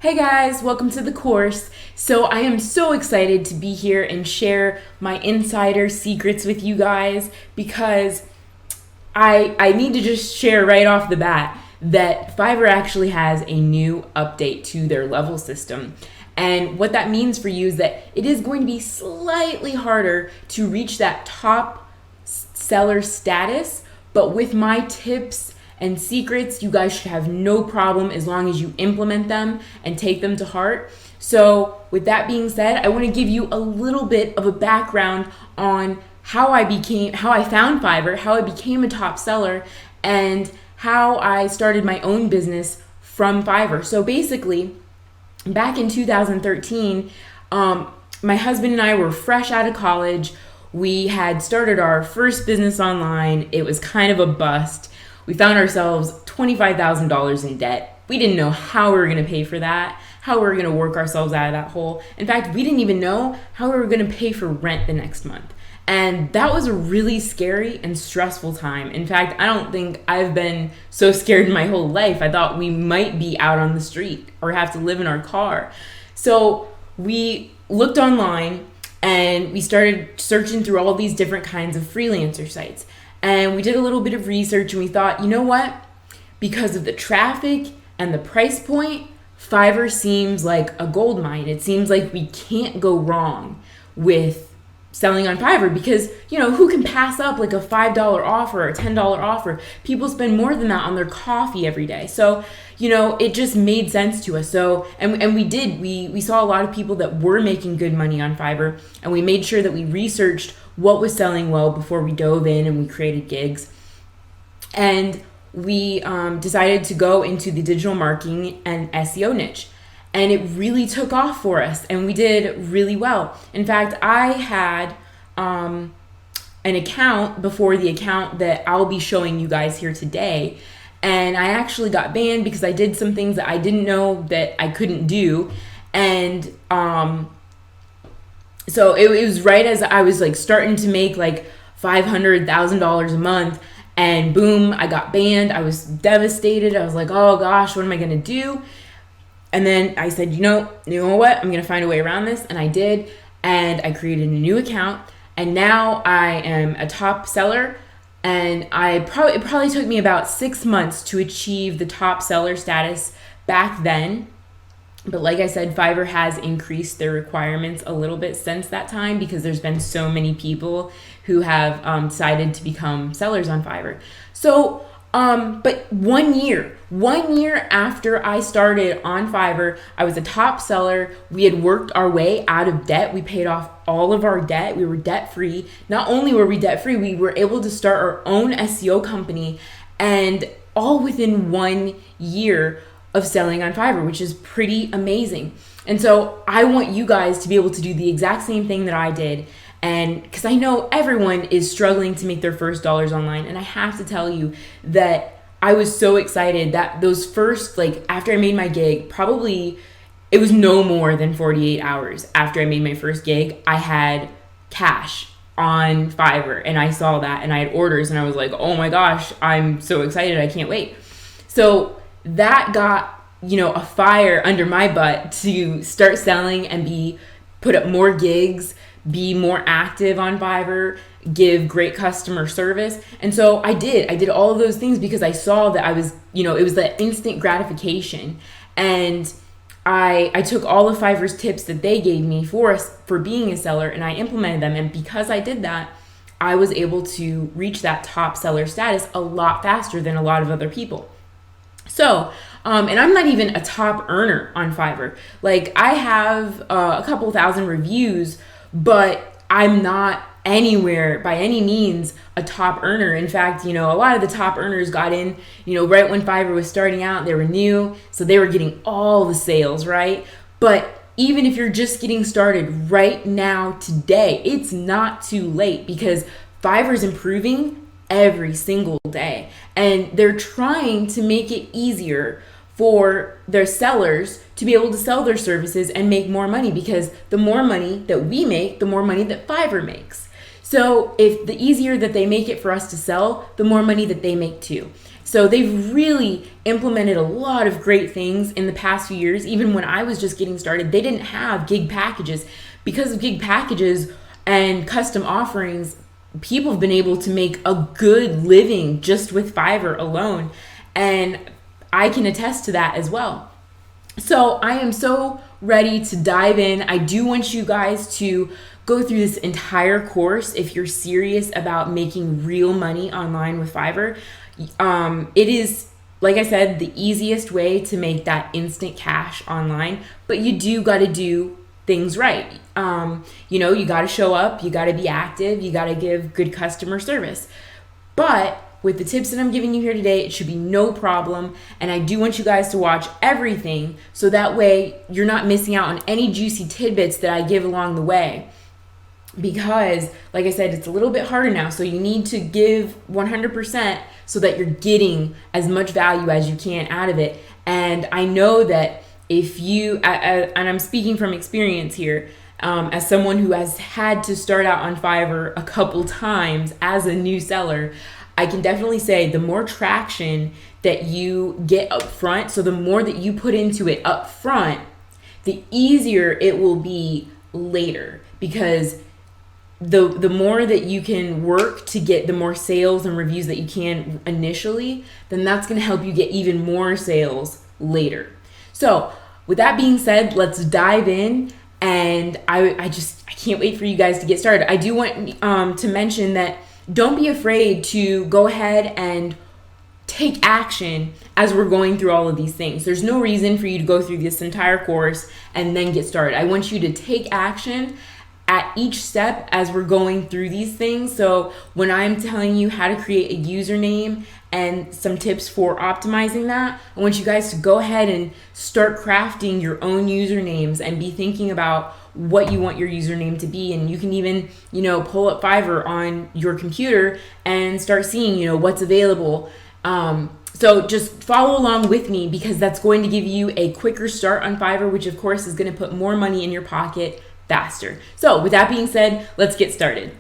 Hey guys, welcome to the course. So I am so excited to be here and share my insider secrets with you guys because I need to just share right off the bat that Fiverr actually has a new update to their level system. And what that means for you is that it is going to be slightly harder to reach that top seller status, but with my tips and secrets, you guys should have no problem as long as you implement them and take them to heart. So with that being said, I want to give you a little bit of a background on how I found Fiverr, how I became a top seller, and how I started my own business from Fiverr. So basically, back in 2013, my husband and I were fresh out of college. We had started our first business online. It was kind of a bust. We found ourselves $25,000 in debt. We didn't know how we were going to pay for that, how we were going to work ourselves out of that hole. In fact, we didn't even know how we were going to pay for rent the next month. And that was a really scary and stressful time. In fact, I don't think I've been so scared in my whole life. I thought we might be out on the street or have to live in our car. So we looked online and we started searching through all these different kinds of freelancer sites. And we did a little bit of research and we thought, you know what? Because of the traffic and the price point, Fiverr seems like a gold mine. It seems like we can't go wrong with selling on Fiverr because, who can pass up like a $5 offer or a $10 offer? People spend more than that on their coffee every day. So, it just made sense to us. So, and we did, we saw a lot of people that were making good money on Fiverr, and we made sure that we researched what was selling well before we dove in and we created gigs. And we decided to go into the digital marketing and SEO niche. And it really took off for us and we did really well. In fact, I had an account before the account that I'll be showing you guys here today. And I actually got banned because I did some things that I didn't know that I couldn't do. And so it was right as I was like starting to make like $500,000 a month. And boom, I got banned. I was devastated. I was like, oh gosh, what am I going to do? And then I said, you know what? I'm going to find a way around this. And I did. And I created a new account. And now I am a top seller. And it probably took me about 6 months to achieve the top seller status back then. But like I said, Fiverr has increased their requirements a little bit since that time because there's been so many people who have decided to become sellers on Fiverr. So, but 1 year after I started on Fiverr, I was a top seller. We had worked our way out of debt. We paid off all of our debt. We were debt free. Not only were we debt free, we were able to start our own SEO company, and all within 1 year of selling on Fiverr, which is pretty amazing. And so I want you guys to be able to do the exact same thing that I did. And because I know everyone is struggling to make their first dollars online. And I have to tell you that I was so excited that those first, after I made my gig, probably it was no more than 48 hours after I made my first gig, I had cash on Fiverr and I saw that and I had orders and I was like, oh my gosh, I'm so excited. I can't wait. So that got, a fire under my butt to start selling and put up more gigs, be more active on Fiverr, give great customer service. And so I did all of those things because I saw that I was, it was that instant gratification. And I took all of Fiverr's tips that they gave me for being a seller and I implemented them. And because I did that, I was able to reach that top seller status a lot faster than a lot of other people. So, and I'm not even a top earner on Fiverr. I have a couple thousand reviews, but I'm not anywhere by any means a top earner. In fact, a lot of the top earners got in, right when Fiverr was starting out. They were new, so they were getting all the sales, right? But even if you're just getting started right now, today, it's not too late because Fiverr's improving every single day. And they're trying to make it easier for their sellers to be able to sell their services and make more money because the more money that we make, the more money that Fiverr makes. So if the easier that they make it for us to sell, the more money that they make too. So they've really implemented a lot of great things in the past few years. Even when I was just getting started, they didn't have gig packages. Because of gig packages and custom offerings, people have been able to make a good living just with Fiverr alone. And I can attest to that as well. So I am so ready to dive in. I do want you guys to go through this entire course if you're serious about making real money online with Fiverr. It is, like I said, the easiest way to make that instant cash online, but you do got to do things right. You got to show up, you got to be active, you got to give good customer service. But with the tips that I'm giving you here today, it should be no problem. And I do want you guys to watch everything so that way you're not missing out on any juicy tidbits that I give along the way. Because, like I said, it's a little bit harder now. So you need to give 100% so that you're getting as much value as you can out of it. And I know that if you, and I'm speaking from experience here, as someone who has had to start out on Fiverr a couple times as a new seller, I can definitely say the more traction that you get up front, so the more that you put into it up front, the easier it will be later. Because the more that you can work to get the more sales and reviews that you can initially, then that's going to help you get even more sales later. So with that being said, let's dive in. And I can't wait for you guys to get started. I do want to mention that don't be afraid to go ahead and take action as we're going through all of these things. There's no reason for you to go through this entire course and then get started. I want you to take action at each step as we're going through these things. So when I'm telling you how to create a username and some tips for optimizing that, I want you guys to go ahead and start crafting your own usernames and be thinking about what you want your username to be. And you can even, pull up Fiverr on your computer and start seeing, what's available. So just follow along with me, because that's going to give you a quicker start on Fiverr, which of course is going to put more money in your pocket faster. So with that being said, let's get started.